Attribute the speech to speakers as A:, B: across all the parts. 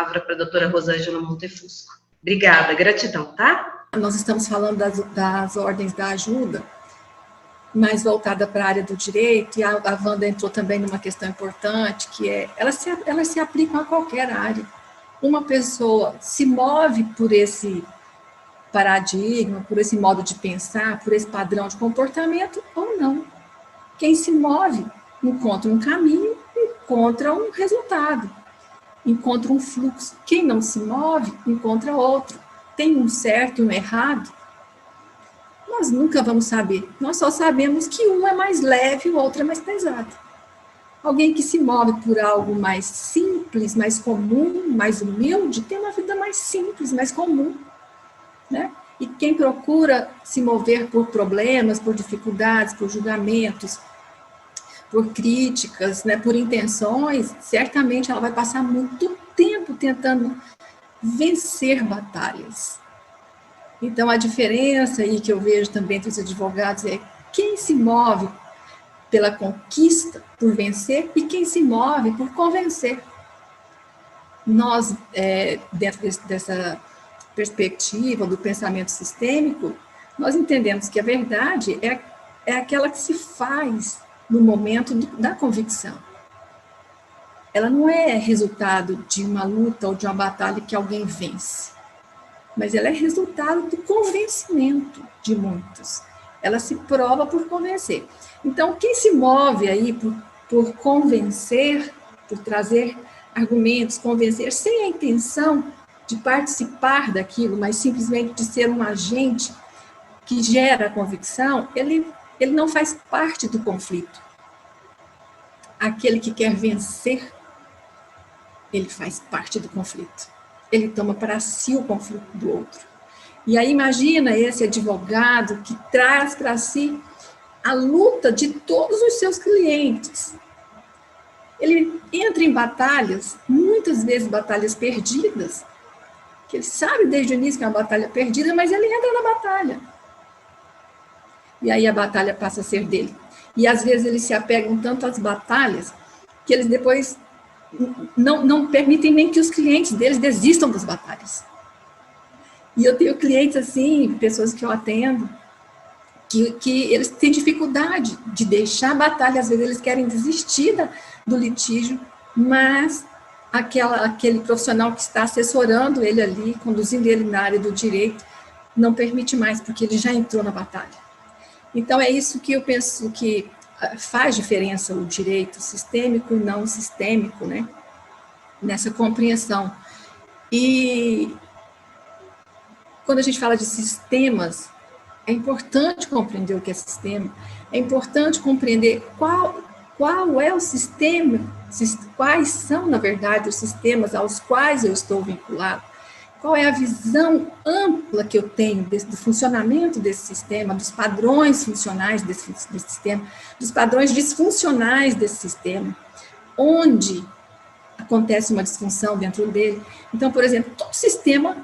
A: palavra para a doutora Rosângela Montefusco. Obrigada, gratidão, tá?
B: Nós estamos falando das ordens da ajuda, mais voltada para a área do direito, e a Wanda entrou também numa questão importante, que é, elas se aplicam a qualquer área. Uma pessoa se move por esse paradigma, por esse modo de pensar, por esse padrão de comportamento, ou não. Quem se move encontra um caminho, encontra um resultado, encontra um fluxo. Quem não se move, encontra outro. Tem um certo e um errado? Nós nunca vamos saber. Nós só sabemos que um é mais leve e o outro é mais pesado. Alguém que se move por algo mais simples, mais comum, mais humilde, tem uma vida mais simples, mais comum, né? E quem procura se mover por problemas, por dificuldades, por julgamentos, por críticas, né, por intenções, certamente ela vai passar muito tempo tentando vencer batalhas. Então, a diferença aí que eu vejo também entre os advogados é quem se move pela conquista, por vencer, e quem se move por convencer. Nós, dentro dessa perspectiva do pensamento sistêmico, nós entendemos que a verdade é aquela que se faz no momento da convicção. Ela não é resultado de uma luta ou de uma batalha que alguém vence, mas ela é resultado do convencimento de muitos. Ela se prova por convencer. Então, quem se move aí por convencer, por trazer argumentos, convencer, sem a intenção de participar daquilo, mas simplesmente de ser um agente que gera a convicção, ele não faz parte do conflito. Aquele que quer vencer, ele faz parte do conflito. Ele toma para si o conflito do outro. E aí imagina esse advogado que traz para si a luta de todos os seus clientes. Ele entra em batalhas, muitas vezes batalhas perdidas, que ele sabe desde o início que é uma batalha perdida, mas ele entra na batalha. E aí a batalha passa a ser dele. E às vezes eles se apegam tanto às batalhas que eles depois não permitem nem que os clientes deles desistam das batalhas. E eu tenho clientes assim, pessoas que eu atendo, que eles têm dificuldade de deixar a batalha, às vezes eles querem desistir do litígio, mas aquele profissional que está assessorando ele ali, conduzindo ele na área do direito, não permite mais, porque ele já entrou na batalha. Então, é isso que eu penso que faz diferença o direito sistêmico e não sistêmico, né? Nessa compreensão. E quando a gente fala de sistemas, é importante compreender o que é sistema, é importante compreender qual é o sistema, quais são, na verdade, os sistemas aos quais eu estou vinculado, qual é a visão ampla que eu tenho do funcionamento desse sistema, dos padrões funcionais desse sistema, dos padrões disfuncionais desse sistema, onde acontece uma disfunção dentro dele. Então, por exemplo, todo sistema,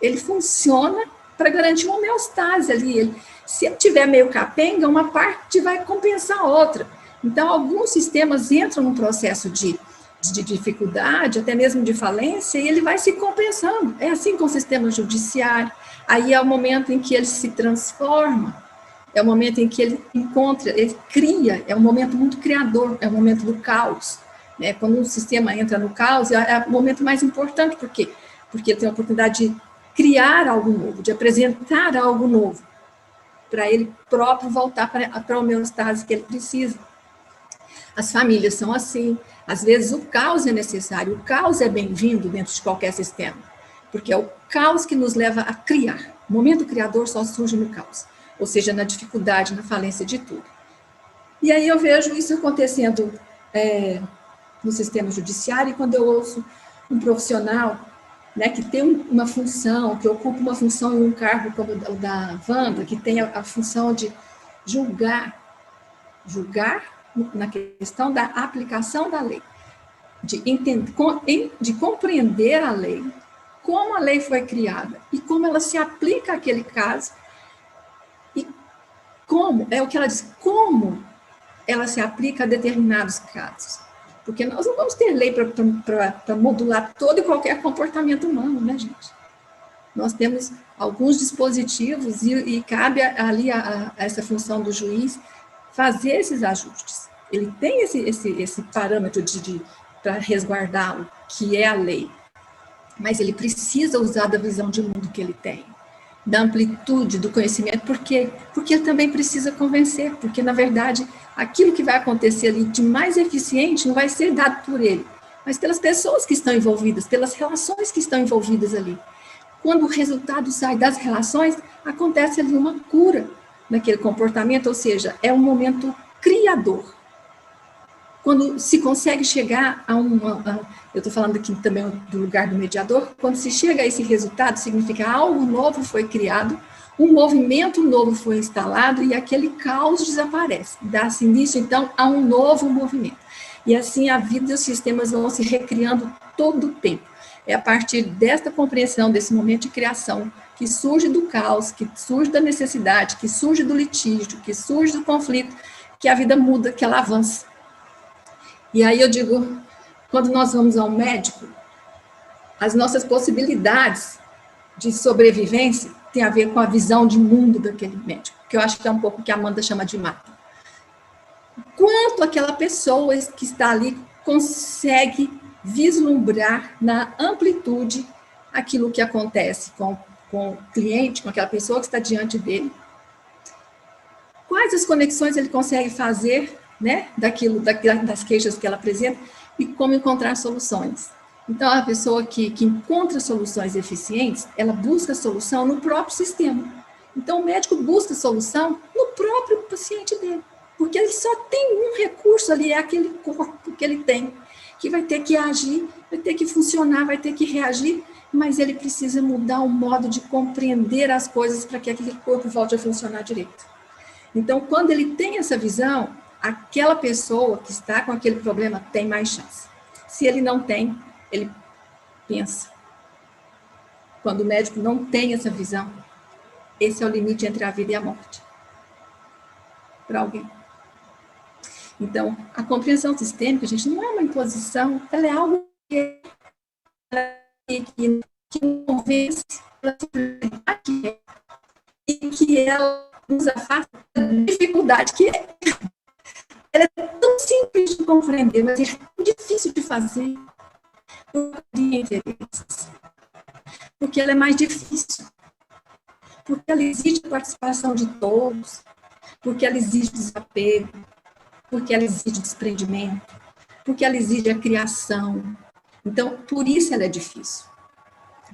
B: ele funciona para garantir uma homeostase ali. Se ele tiver meio capenga, uma parte vai compensar a outra. Então, alguns sistemas entram num processo de dificuldade, até mesmo de falência, e ele vai se compensando. É assim com o sistema judiciário. Aí é o momento em que ele se transforma, é o momento em que ele encontra, ele cria, é um momento muito criador, é o momento do caos. Né? Quando um sistema entra no caos, é o momento mais importante. Por quê? Porque ele tem a oportunidade de criar algo novo, de apresentar algo novo, para ele próprio voltar para a homeostase que ele precisa. As famílias são assim, às vezes o caos é necessário, o caos é bem-vindo dentro de qualquer sistema, porque é o caos que nos leva a criar. O momento criador só surge no caos, ou seja, na dificuldade, na falência de tudo. E aí eu vejo isso acontecendo no sistema judiciário, e quando eu ouço um profissional, né, que tem uma função, que ocupa uma função em um cargo como o da Wanda, que tem a função de julgar na questão da aplicação da lei, de compreender a lei, como a lei foi criada e como ela se aplica àquele caso, e como, é o que ela diz, como ela se aplica a determinados casos. Porque nós não vamos ter lei para modular todo e qualquer comportamento humano, né, gente? Nós temos alguns dispositivos e cabe ali a essa função do juiz fazer esses ajustes. Ele tem esse parâmetro para resguardá-lo, que é a lei. Mas ele precisa usar da visão de mundo que ele tem, da amplitude do conhecimento. Por quê? Porque ele também precisa convencer, porque, na verdade, aquilo que vai acontecer ali de mais eficiente não vai ser dado por ele, mas pelas pessoas que estão envolvidas, pelas relações que estão envolvidas ali. Quando o resultado sai das relações, acontece ali uma cura naquele comportamento, ou seja, é um momento criador. Quando se consegue chegar a eu estou falando aqui também do lugar do mediador, quando se chega a esse resultado, significa algo novo foi criado, um movimento novo foi instalado e aquele caos desaparece. Dá-se início, então, a um novo movimento. E assim a vida e os sistemas vão se recriando todo o tempo. É a partir desta compreensão, desse momento de criação, que surge do caos, que surge da necessidade, que surge do litígio, que surge do conflito, que a vida muda, que ela avança. E aí eu digo, quando nós vamos ao médico, as nossas possibilidades de sobrevivência têm a ver com a visão de mundo daquele médico, que eu acho que é um pouco o que a Amanda chama de mapa. Quanto aquela pessoa que está ali consegue vislumbrar na amplitude aquilo que acontece com o cliente, com aquela pessoa que está diante dele. Quais as conexões ele consegue fazer, né, das queixas que ela apresenta e como encontrar soluções. Então, a pessoa que encontra soluções eficientes, ela busca solução no próprio sistema. Então, o médico busca solução no próprio paciente dele, porque ele só tem um recurso ali, é aquele corpo que ele tem, que vai ter que agir, vai ter que funcionar, vai ter que reagir, mas ele precisa mudar o modo de compreender as coisas para que aquele corpo volte a funcionar direito. Então, quando ele tem essa visão, aquela pessoa que está com aquele problema tem mais chance. Se ele não tem, ele pensa. Quando o médico não tem essa visão, esse é o limite entre a vida e a morte. Para alguém. Então, a compreensão sistêmica, gente, não é uma imposição, ela é algo que convence pela simplicidade que é, e que ela nos afasta da dificuldade que é. Ela é tão simples de compreender, mas é tão difícil de fazer porque ela é mais difícil, porque ela exige a participação de todos, porque ela exige desapego, porque ela exige desprendimento, porque ela exige a criação. Então, por isso ela é difícil.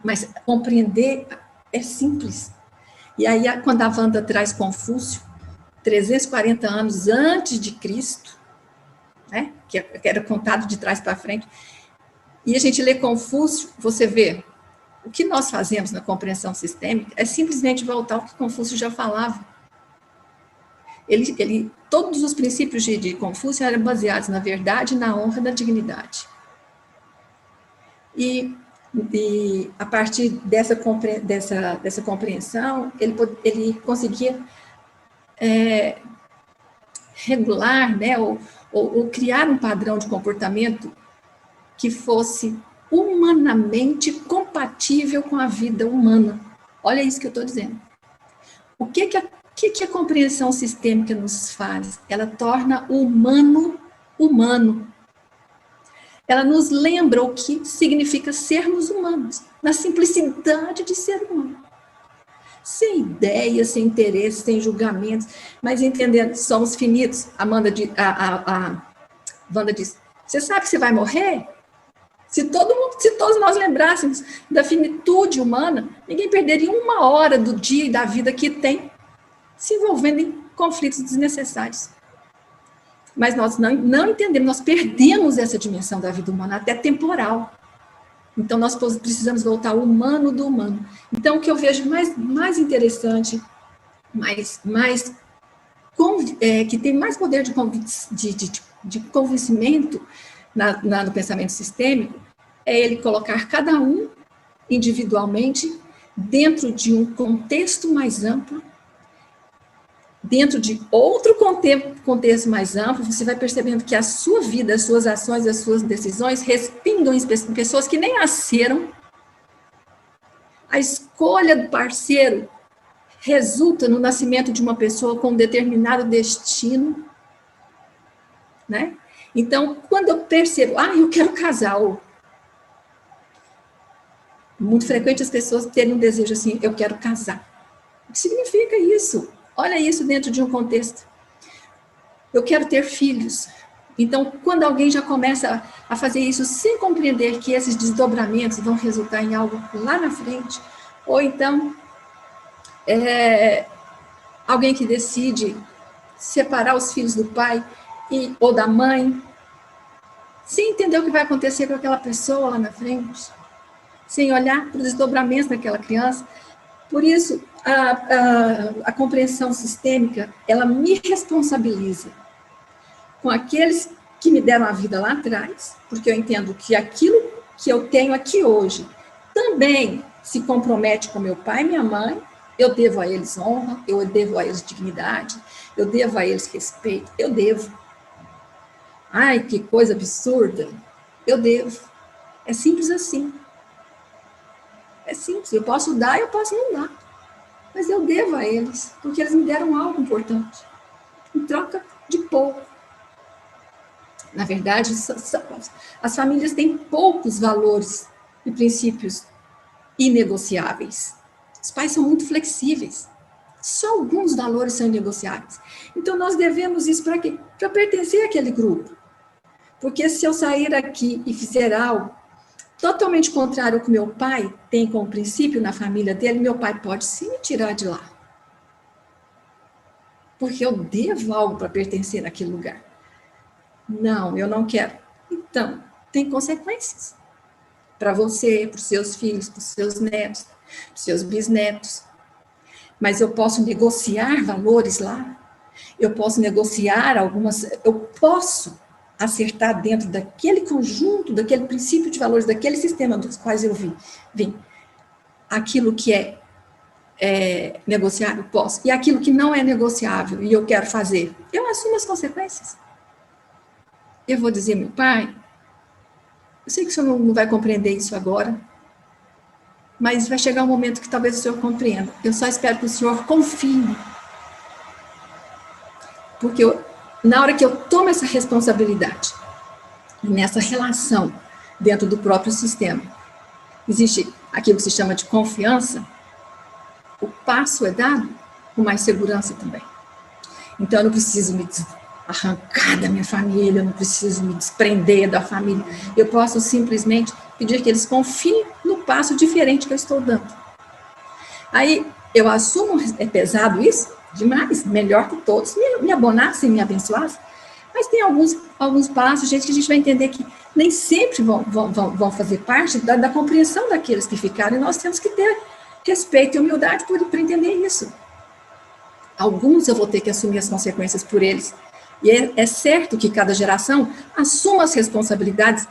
B: Mas compreender é simples. E aí, quando a Wanda traz Confúcio, 340 anos antes de Cristo, né, que era contado de trás para frente, e a gente lê Confúcio, você vê, o que nós fazemos na compreensão sistêmica é simplesmente voltar ao que Confúcio já falava. Todos os princípios de Confúcio eram baseados na verdade, na honra e na dignidade. E a partir dessa compreensão, ele conseguia regular, né, ou criar um padrão de comportamento que fosse humanamente compatível com a vida humana. Olha isso que eu estou dizendo. O que a compreensão sistêmica nos faz? Ela torna o humano humano. Ela nos lembra o que significa sermos humanos, na simplicidade de ser humano. Sem ideias, sem interesses, sem julgamentos, mas entendendo que somos finitos. A Wanda diz, você sabe que você vai morrer? Se todos nós lembrássemos da finitude humana, ninguém perderia uma hora do dia e da vida que tem se envolvendo em conflitos desnecessários. Mas nós não entendemos, nós perdemos essa dimensão da vida humana, até temporal. Então, nós precisamos voltar ao humano do humano. Então, o que eu vejo mais interessante, que tem mais poder de convencimento no pensamento sistêmico, é ele colocar cada um individualmente dentro de um contexto mais amplo, dentro de outro contexto mais amplo, você vai percebendo que a sua vida, as suas ações, as suas decisões respingam em pessoas que nem nasceram. A escolha do parceiro resulta no nascimento de uma pessoa com um determinado destino, né? Então, quando eu percebo, eu quero casar, muito frequente as pessoas terem um desejo assim, eu quero casar. O que significa isso? Olha isso dentro de um contexto. Eu quero ter filhos. Então, quando alguém já começa a fazer isso sem compreender que esses desdobramentos vão resultar em algo lá na frente, ou então, alguém que decide separar os filhos do pai ou da mãe, sem entender o que vai acontecer com aquela pessoa lá na frente, sem olhar para os desdobramentos daquela criança. Por isso, a compreensão sistêmica, ela me responsabiliza com aqueles que me deram a vida lá atrás, porque eu entendo que aquilo que eu tenho aqui hoje também se compromete com meu pai e minha mãe. Eu devo a eles honra, eu devo a eles dignidade, eu devo a eles respeito, eu devo. Ai, que coisa absurda, eu devo. É simples assim. É simples, eu posso dar, eu posso não dar. Mas eu devo a eles, porque eles me deram algo importante, em troca de pouco. Na verdade, as famílias têm poucos valores e princípios inegociáveis. Os pais são muito flexíveis. Só alguns valores são inegociáveis. Então, nós devemos isso para quê? Para pertencer àquele grupo. Porque se eu sair aqui e fizer algo totalmente contrário ao que meu pai tem como princípio na família dele, meu pai pode sim me tirar de lá. Porque eu devo algo para pertencer àquele lugar. Não, eu não quero. Então, tem consequências. Para você, para os seus filhos, para os seus netos, para os seus bisnetos. Mas eu posso negociar valores lá. Eu posso negociar eu posso acertar dentro daquele conjunto, daquele princípio de valores, daquele sistema dos quais eu vim. Aquilo que é negociável, posso. E aquilo que não é negociável e eu quero fazer, eu assumo as consequências. Eu vou dizer, meu pai, eu sei que o senhor não vai compreender isso agora, mas vai chegar um momento que talvez o senhor compreenda. Eu só espero que o senhor confie. Porque na hora que eu tomo essa responsabilidade, nessa relação dentro do próprio sistema, existe aquilo que se chama de confiança, o passo é dado com mais segurança também. Então, eu não preciso me arrancar da minha família, eu não preciso me desprender da família. Eu posso simplesmente pedir que eles confiem no passo diferente que eu estou dando. Aí, eu assumo, é pesado isso? Demais, melhor que todos me abonassem, me abençoassem. Mas tem alguns passos, gente, que a gente vai entender que nem sempre vão fazer parte da compreensão daqueles que ficaram, e nós temos que ter respeito e humildade para entender isso. Alguns eu vou ter que assumir as consequências por eles. E é certo que cada geração assuma as responsabilidades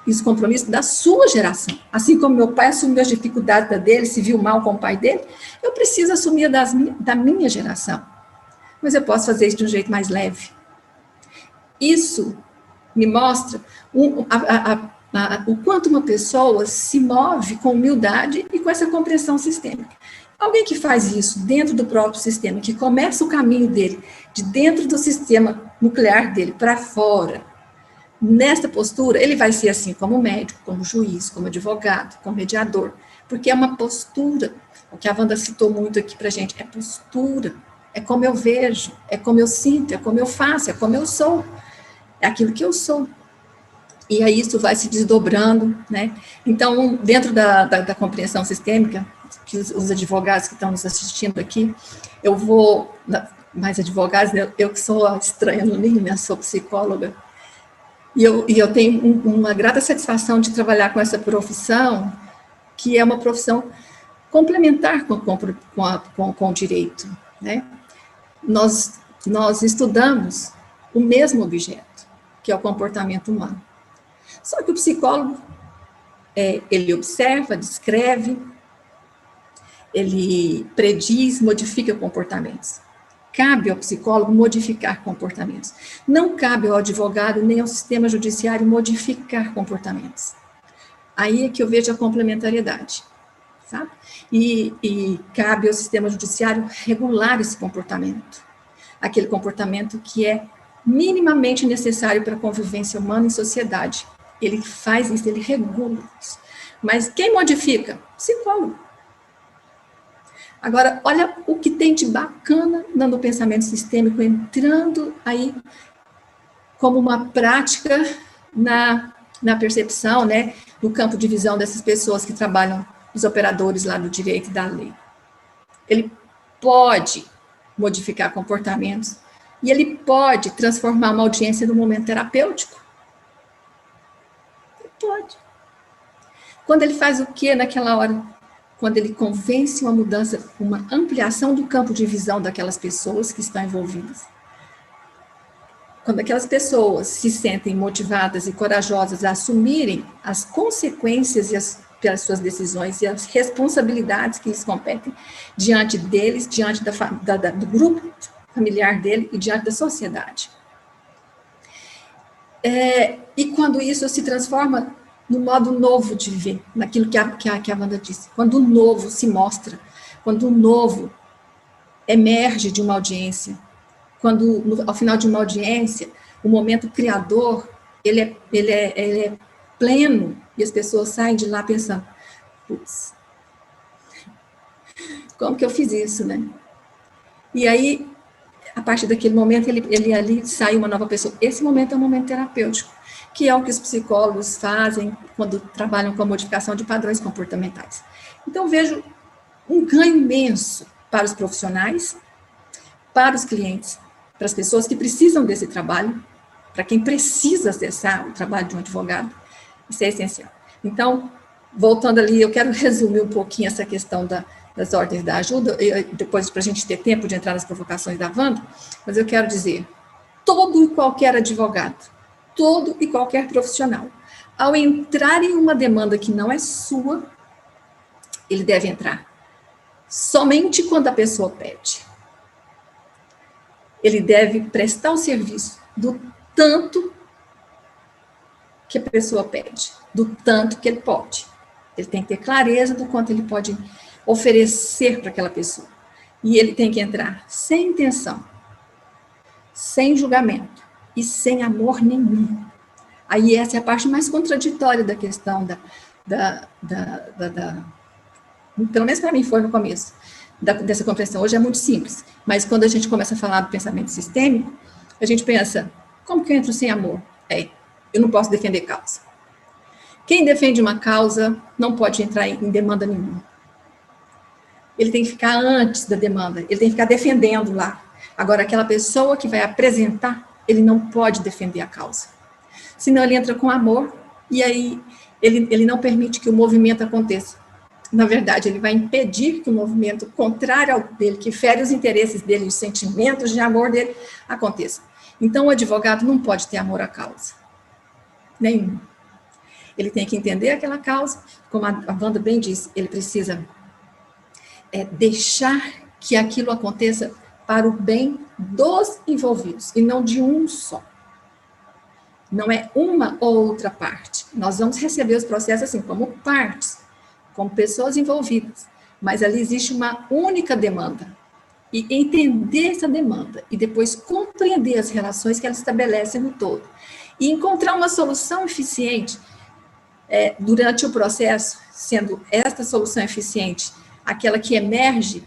B: e os compromissos da sua geração. Assim como meu pai assumiu as dificuldades dele, se viu mal com o pai dele, eu preciso assumir da minha geração. Mas eu posso fazer isso de um jeito mais leve. Isso me mostra o quanto uma pessoa se move com humildade e com essa compreensão sistêmica. Alguém que faz isso dentro do próprio sistema, que começa o caminho dele, de dentro do sistema nuclear dele para fora, nesta postura, ele vai ser assim como médico, como juiz, como advogado, como mediador, porque é uma postura. O que a Wanda citou muito aqui para a gente é postura, é como eu vejo, é como eu sinto, é como eu faço, é como eu sou, é aquilo que eu sou. E aí isso vai se desdobrando, né? Então, dentro da compreensão sistêmica, que os advogados que estão nos assistindo aqui, eu vou, mais advogados, eu que sou estranha no ninho, né? Sou psicóloga, e eu tenho uma grata satisfação de trabalhar com essa profissão, que é uma profissão complementar com o direito, né? Nós estudamos o mesmo objeto, que é o comportamento humano. Só que o psicólogo, ele observa, descreve, ele prediz, modifica comportamentos. cabe ao psicólogo modificar comportamentos. Não cabe ao advogado nem ao sistema judiciário modificar comportamentos. Aí é que eu vejo a complementariedade, sabe? E cabe ao sistema judiciário regular esse comportamento. Aquele comportamento que é minimamente necessário para a convivência humana em sociedade. Ele faz isso, ele regula isso. Mas quem modifica? Psicólogo. Agora, olha o que tem de bacana no pensamento sistêmico, entrando aí como uma prática na percepção, né, no campo de visão dessas pessoas que trabalham, os operadores lá do direito e da lei. Ele pode modificar comportamentos e ele pode transformar uma audiência num momento terapêutico. Ele pode. Quando ele faz o quê naquela hora? Quando ele convence uma mudança, uma ampliação do campo de visão daquelas pessoas que estão envolvidas. Quando aquelas pessoas se sentem motivadas e corajosas a assumirem as consequências pelas suas decisões e as responsabilidades que lhes competem diante deles, diante do grupo familiar dele e diante da sociedade. E quando isso se transforma no modo novo de viver, naquilo que a Wanda disse, quando o novo se mostra, quando o novo emerge de uma audiência, quando ao final de uma audiência, o momento criador, ele é pleno, e as pessoas saem de lá pensando, putz, como que eu fiz isso, né? E aí, a partir daquele momento, ele ali sai uma nova pessoa. Esse momento é um momento terapêutico, que é o que os psicólogos fazem quando trabalham com a modificação de padrões comportamentais. Então, vejo um ganho imenso para os profissionais, para os clientes, para as pessoas que precisam desse trabalho, para quem precisa acessar o trabalho de um advogado, isso é essencial. Então, voltando ali, eu quero resumir um pouquinho essa questão das ordens da ajuda, depois para a gente ter tempo de entrar nas provocações da Wanda, mas eu quero dizer, todo e qualquer advogado, todo e qualquer profissional, ao entrar em uma demanda que não é sua, ele deve entrar somente quando a pessoa pede. Ele deve prestar o serviço do tanto que a pessoa pede, do tanto que ele pode. Ele tem que ter clareza do quanto ele pode oferecer para aquela pessoa. E ele tem que entrar sem intenção, sem julgamento e sem amor nenhum. Aí essa é a parte mais contraditória da questão pelo menos para mim foi no começo, dessa compreensão. Hoje é muito simples, mas quando a gente começa a falar do pensamento sistêmico, a gente pensa, como que eu entro sem amor? Eu não posso defender causa. Quem defende uma causa não pode entrar em demanda nenhuma. Ele tem que ficar antes da demanda, ele tem que ficar defendendo lá. Agora, aquela pessoa que vai apresentar, ele não pode defender a causa. Senão ele entra com amor, e aí ele não permite que o movimento aconteça. Na verdade, ele vai impedir que o movimento contrário ao dele, que fere os interesses dele, os sentimentos de amor dele, aconteça. Então, o advogado não pode ter amor à causa. Nenhum. Ele tem que entender aquela causa, como a Wanda bem disse, ele precisa deixar que aquilo aconteça para o bem dos envolvidos, e não de um só. Não é uma ou outra parte. Nós vamos receber os processos assim, como partes, como pessoas envolvidas, mas ali existe uma única demanda. E entender essa demanda, e depois compreender as relações que ela estabelece no todo, e encontrar uma solução eficiente durante o processo, sendo esta solução eficiente aquela que emerge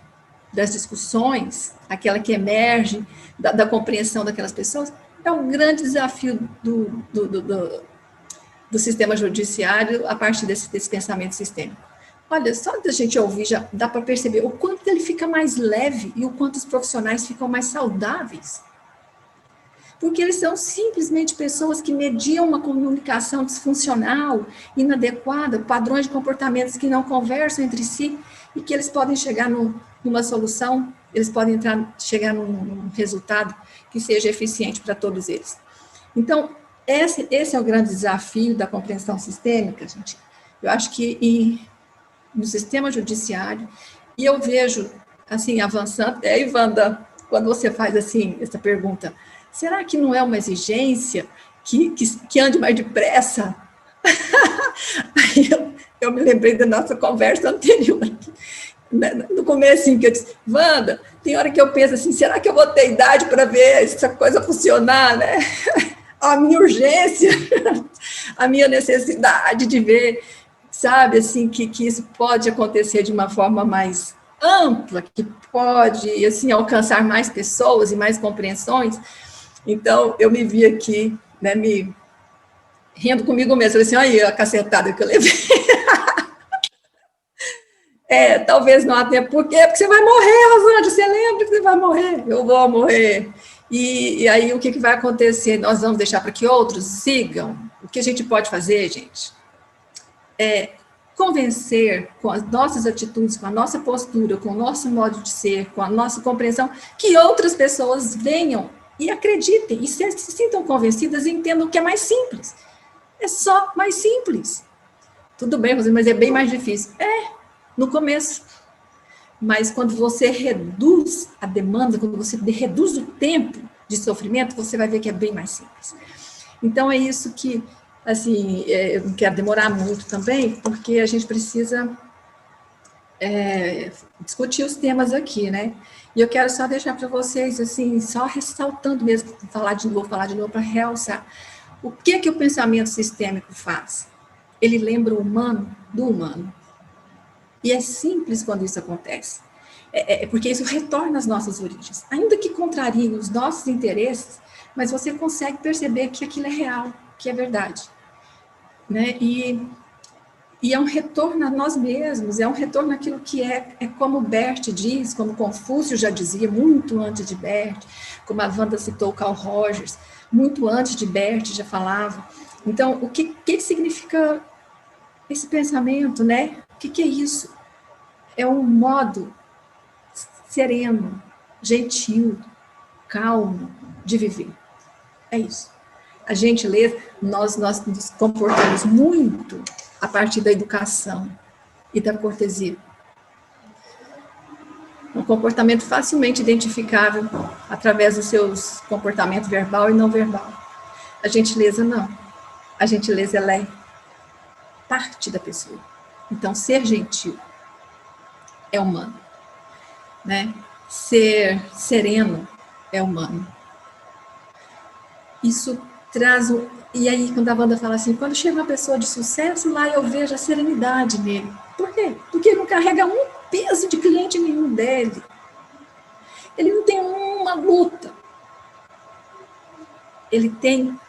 B: das discussões, aquela que emerge da compreensão daquelas pessoas, é um grande desafio do sistema judiciário a partir desse pensamento sistêmico. Olha, só da gente ouvir já dá para perceber o quanto ele fica mais leve e o quanto os profissionais ficam mais saudáveis. Porque eles são simplesmente pessoas que mediam uma comunicação disfuncional, inadequada, padrões de comportamentos que não conversam entre si e que eles podem chegar numa solução, eles podem chegar num resultado que seja eficiente para todos eles. Então, esse é o grande desafio da compreensão sistêmica, gente. Eu acho que no sistema judiciário, e eu vejo, assim, avançando, e aí, Wanda, quando você faz assim, essa pergunta, será que não é uma exigência que ande mais depressa? Aí eu me lembrei da nossa conversa anterior, no começo, assim, que eu disse, Wanda, tem hora que eu penso assim, será que eu vou ter idade para ver essa coisa funcionar, né? A minha urgência, a minha necessidade de ver, sabe, assim, que isso pode acontecer de uma forma mais ampla, que pode, assim, alcançar mais pessoas e mais compreensões. Então, eu me vi aqui, né, me rindo comigo mesmo, falei assim, olha a cacetada que eu levei. Talvez não há tempo. Por quê? Porque você vai morrer, Rosângela, você lembra que você vai morrer? Eu vou morrer. E aí, o que vai acontecer? Nós vamos deixar para que outros sigam? O que a gente pode fazer, gente? É convencer com as nossas atitudes, com a nossa postura, com o nosso modo de ser, com a nossa compreensão, que outras pessoas venham e acreditem, e se sintam convencidas e entendam que é mais simples. É só mais simples. Tudo bem, mas é bem mais difícil. No começo. Mas quando você reduz a demanda, quando você reduz o tempo de sofrimento, você vai ver que é bem mais simples. Então, é isso que, assim, eu não quero demorar muito também, porque a gente precisa discutir os temas aqui, né? E eu quero só deixar para vocês, assim, só ressaltando mesmo, vou falar de novo para realçar. O que o pensamento sistêmico faz? Ele lembra o humano do humano. E é simples quando isso acontece. Porque isso retorna às nossas origens. Ainda que contrarie os nossos interesses, mas você consegue perceber que aquilo é real, que é verdade. Né? E é um retorno a nós mesmos, é um retorno àquilo que é como Bert diz, como Confúcio já dizia, muito antes de Bert, como a Wanda citou Carl Rogers, muito antes de Bert já falava. Então, o que significa esse pensamento, né? O que é isso? É um modo sereno, gentil, calmo de viver. É isso. A gentileza, nós nos comportamos muito a partir da educação e da cortesia. Um comportamento facilmente identificável através dos seus comportamentos verbal e não verbal. A gentileza não. A gentileza, ela é parte da pessoa. Então, ser gentil é humano, né? Ser sereno é humano. Isso traz E aí, quando a Wanda fala assim, quando chega uma pessoa de sucesso, lá eu vejo a serenidade nele. Por quê? Porque ele não carrega um peso de cliente nenhum dele. Ele não tem uma luta. Ele tem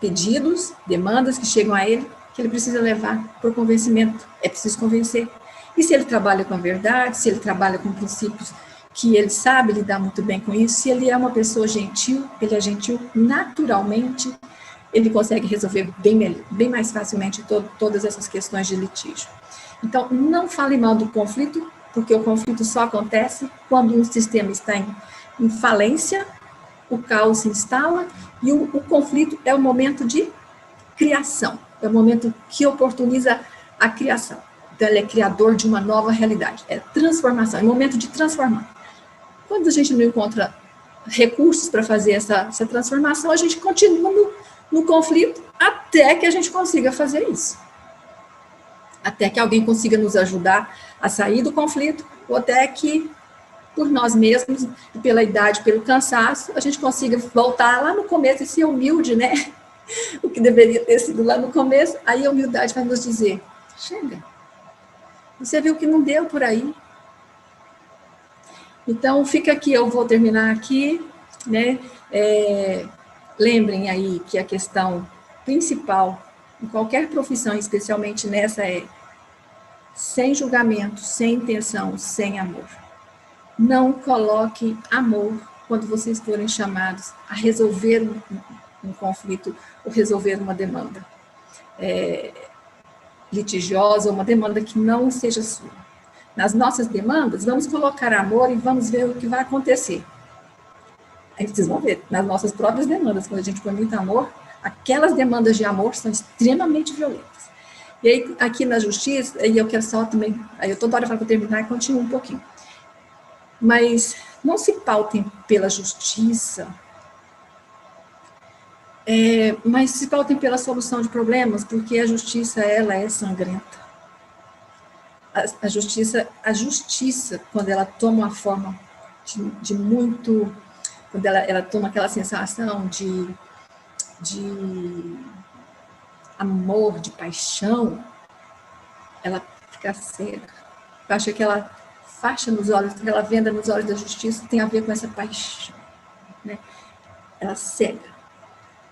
B: pedidos, demandas que chegam a ele, que ele precisa levar por convencimento. É preciso convencer. E se ele trabalha com a verdade, se ele trabalha com princípios que ele sabe lidar muito bem com isso, se ele é uma pessoa gentil, ele é gentil naturalmente, ele consegue resolver bem mais facilmente todas essas questões de litígio. Então, não fale mal do conflito, porque o conflito só acontece quando um sistema está em falência, o caos se instala, e o conflito é o momento de criação, é o momento que oportuniza a criação. Então, ele é criador de uma nova realidade, é transformação, é o momento de transformar. Quando a gente não encontra recursos para fazer essa transformação, a gente continua no conflito até que a gente consiga fazer isso. Até que alguém consiga nos ajudar a sair do conflito, ou até que, por nós mesmos, pela idade, pelo cansaço, a gente consiga voltar lá no começo e ser humilde, né? O que deveria ter sido lá no começo. Aí a humildade vai nos dizer, chega, você viu que não deu por aí. Então, fica aqui, eu vou terminar aqui, né? Lembrem aí que a questão principal, em qualquer profissão, especialmente nessa, é sem julgamento, sem intenção, sem amor. Não coloque amor quando vocês forem chamados a resolver um conflito ou resolver uma demanda litigiosa, uma demanda que não seja sua. Nas nossas demandas, vamos colocar amor e vamos ver o que vai acontecer. Aí vocês vão ver, nas nossas próprias demandas, quando a gente põe muito amor, aquelas demandas de amor são extremamente violentas. E aí, aqui na justiça, e eu quero só também, aí eu toda hora falo para terminar e continuo um pouquinho. mas não se pautem pela justiça, mas se pautem pela solução de problemas, porque a justiça, ela é sangrenta. A justiça, quando ela toma uma forma de muito, quando ela toma aquela sensação de amor, de paixão, ela fica cega. Eu acho que aquela faixa nos olhos, aquela venda nos olhos da justiça tem a ver com essa paixão, né? Ela cega.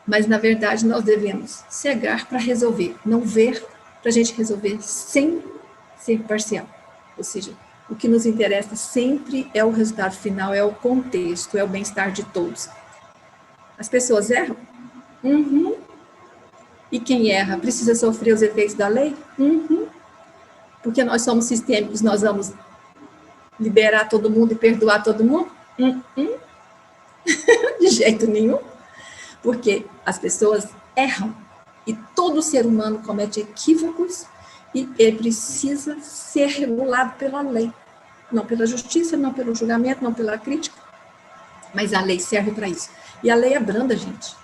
B: Mas, na verdade, nós devemos cegar para resolver, não ver para a gente resolver sem ser parcial. Ou seja, o que nos interessa sempre é o resultado final, é o contexto, é o bem-estar de todos. As pessoas erram? Uhum. E quem erra precisa sofrer os efeitos da lei? Uhum. Porque nós somos sistêmicos, nós vamos liberar todo mundo e perdoar todo mundo? Uhum. De jeito nenhum. Porque as pessoas erram. E todo ser humano comete equívocos e ele precisa ser regulado pela lei. Não pela justiça, não pelo julgamento, não pela crítica. Mas a lei serve para isso. E a lei é branda, gente.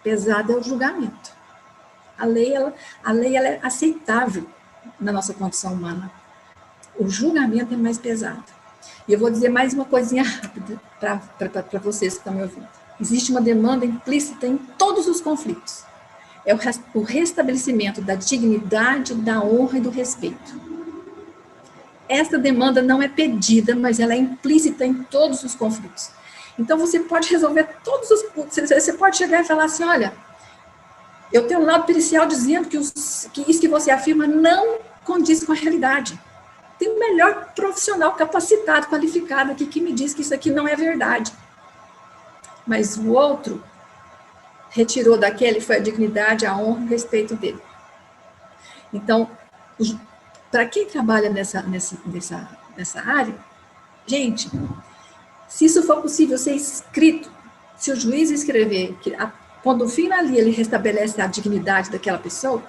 B: Pesada é o julgamento. A lei ela é aceitável na nossa condição humana. O julgamento é mais pesado. E eu vou dizer mais uma coisinha rápida para vocês que estão me ouvindo. Existe uma demanda implícita em todos os conflitos. É o restabelecimento da dignidade, da honra e do respeito. Essa demanda não é pedida, mas ela é implícita em todos os conflitos. Então, você pode resolver todos os... Você pode chegar e falar assim, olha, eu tenho um lado pericial dizendo que isso que você afirma não condiz com a realidade. Tem um melhor profissional capacitado, qualificado aqui, que me diz que isso aqui não é verdade. Mas o outro retirou daquele foi a dignidade, a honra e o respeito dele. Então, para quem trabalha nessa área, gente, se isso for possível ser escrito, se o juiz escrever, que quando o fim ali ele restabelece a dignidade daquela pessoa,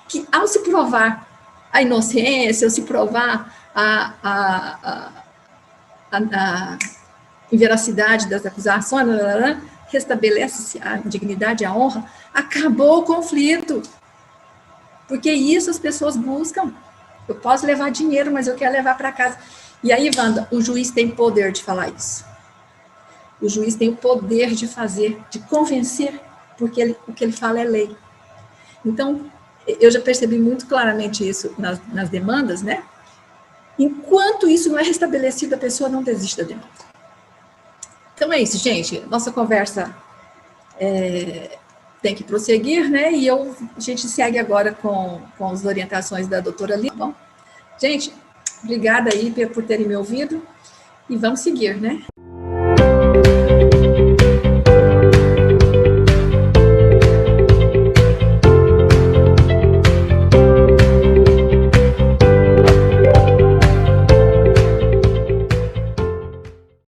B: que ao se provar a inocência, ao se provar a inveracidade das acusações, restabelece-se a dignidade e a honra, acabou o conflito. Porque isso as pessoas buscam. Eu posso levar dinheiro, mas eu quero levar para casa. E aí, Wanda, o juiz tem poder de falar isso. O juiz tem o poder de fazer, de convencer, porque o que ele fala é lei. Então, eu já percebi muito claramente isso nas demandas, né? Enquanto isso não é restabelecido, a pessoa não desiste da demanda. Então é isso, gente. Nossa conversa tem que prosseguir, né? E a gente segue agora com as orientações da doutora Lívia. Bom, gente, obrigada aí por terem me ouvido e vamos seguir, né?